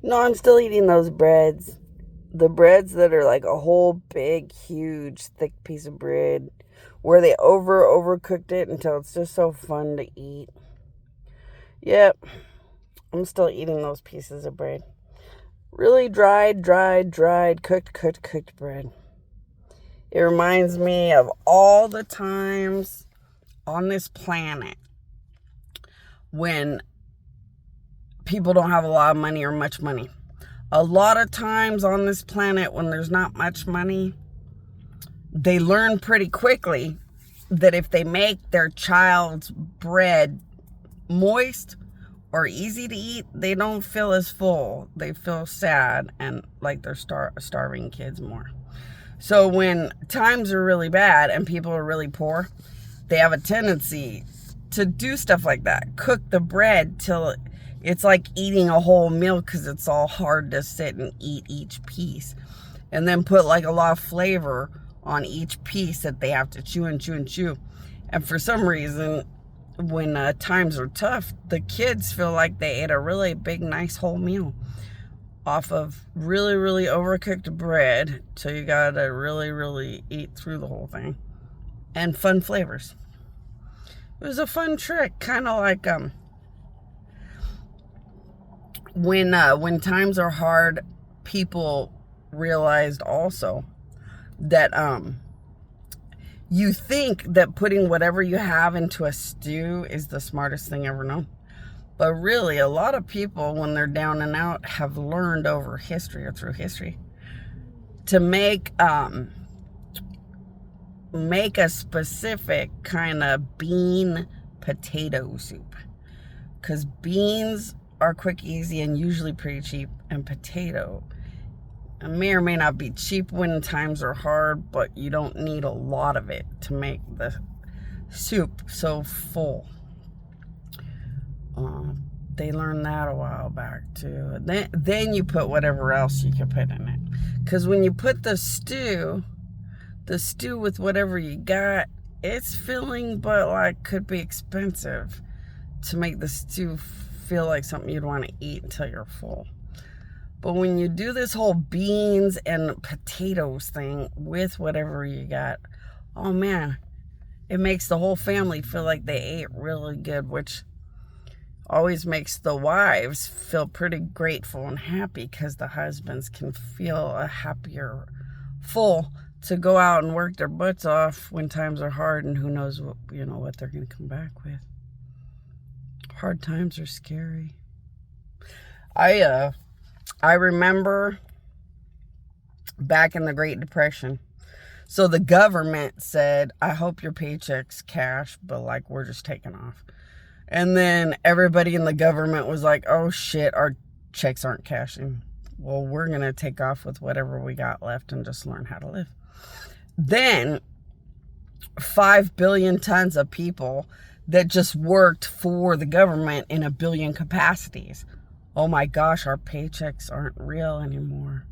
No, I'm still eating those breads. The breads that are like a whole big, huge, thick piece of bread where they overcooked it until it's just so fun to eat. Yep, I'm still eating those pieces of bread. Really dried, cooked bread. It reminds me of all the times on this planet when people don't have a lot of money or much money. A lot of times on this planet when there's not much money, they learn pretty quickly that if they make their child's bread moist or easy to eat, they don't feel as full. They feel sad and like they're starving kids more. So when times are really bad and people are really poor, they have a tendency to do stuff like that. Cook the bread till it's like eating a whole meal because it's all hard to sit and eat each piece. And then put like a lot of flavor on each piece that they have to chew and chew and chew. And for some reason, when times are tough, the kids feel like they ate a really big, nice whole meal off of really overcooked bread. So you gotta really eat through the whole thing. And fun flavors. It was a fun trick, kind of like when times are hard, people realized also that you think that putting whatever you have into a stew is the smartest thing ever known. But really, a lot of people, when they're down and out, have learned over history or through history to make a specific kind of bean potato soup. Because beans are quick, easy, and usually pretty cheap. And potato may or may not be cheap when times are hard, but you don't need a lot of it to make the soup so full. They learned that a while back too. Then you put whatever else you can put in it. Because when you put the stew with whatever you got, it's filling, but like could be expensive to make the stew feel like something you'd want to eat until you're full. But when you do this whole beans and potatoes thing with whatever you got, oh man, it makes the whole family feel like they ate really good, which always makes the wives feel pretty grateful and happy because the husbands can feel a happier, full to go out and work their butts off when times are hard, and who knows what they're going to come back with. Hard times are scary. I remember back in the Great Depression. So the government said, I hope your paycheck's cash, but like we're just taking off. And then everybody in the government was like, oh shit, our checks aren't cashing. Well, we're going to take off with whatever we got left and just learn how to live. Then 5 billion tons of people that just worked for the government in a billion capacities. Oh my gosh, our paychecks aren't real anymore.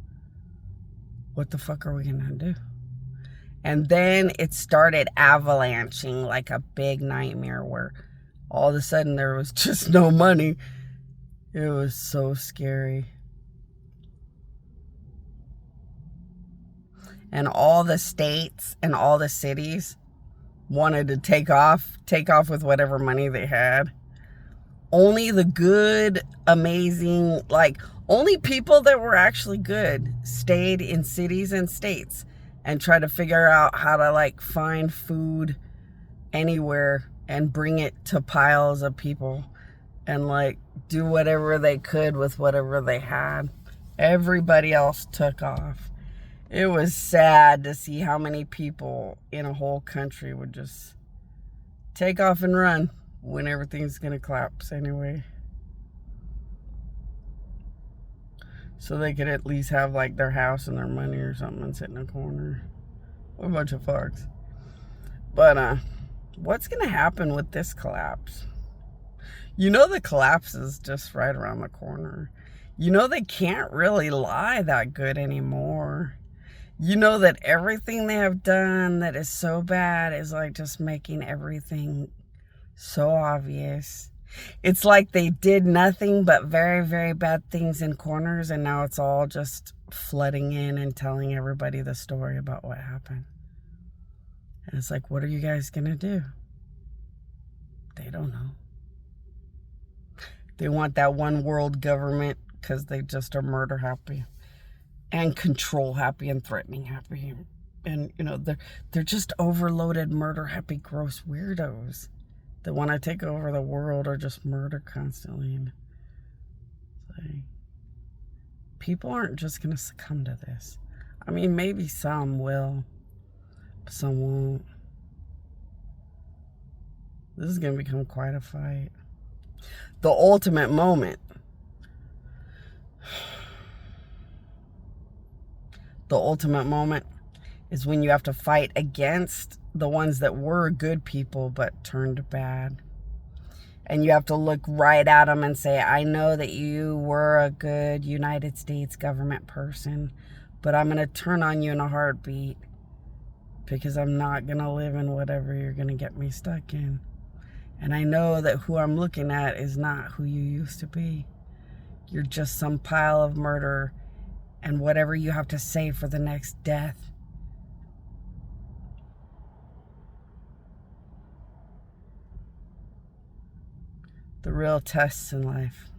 What the fuck are we going to do? And then it started avalanching like a big nightmare where all of a sudden there was just no money. It was so scary. And all the states and all the cities wanted to take off with whatever money they had. Only the good, amazing, only people that were actually good stayed in cities and states and tried to figure out how to find food anywhere and bring it to piles of people and do whatever they could with whatever they had. Everybody else took off. It was sad to see how many people in a whole country would just take off and run when everything's gonna collapse anyway. So they could at least have their house and their money or something and sit in a corner. What a bunch of fucks. But what's gonna happen with this collapse? The collapse is just right around the corner. They can't really lie that good anymore. That everything they have done that is so bad is just making everything so obvious. It's like they did nothing but very, very bad things in corners, and now it's all just flooding in and telling everybody the story about what happened. And it's like, what are you guys going to do? They don't know. They want that one world government because they just are murder happy and control happy and threatening happy. And, you know, they're just overloaded murder happy gross weirdos that want to take over the world or just murder constantly. And like, people aren't just going to succumb to this. I mean, maybe some will, but some won't. This is going to become quite a fight. The ultimate moment. The ultimate moment is when you have to fight against the ones that were good people but turned bad. And you have to look right at them and say, I know that you were a good United States government person, but I'm going to turn on you in a heartbeat because I'm not going to live in whatever you're going to get me stuck in. And I know that who I'm looking at is not who you used to be. You're just some pile of murder and whatever you have to say for the next death. The real tests in life.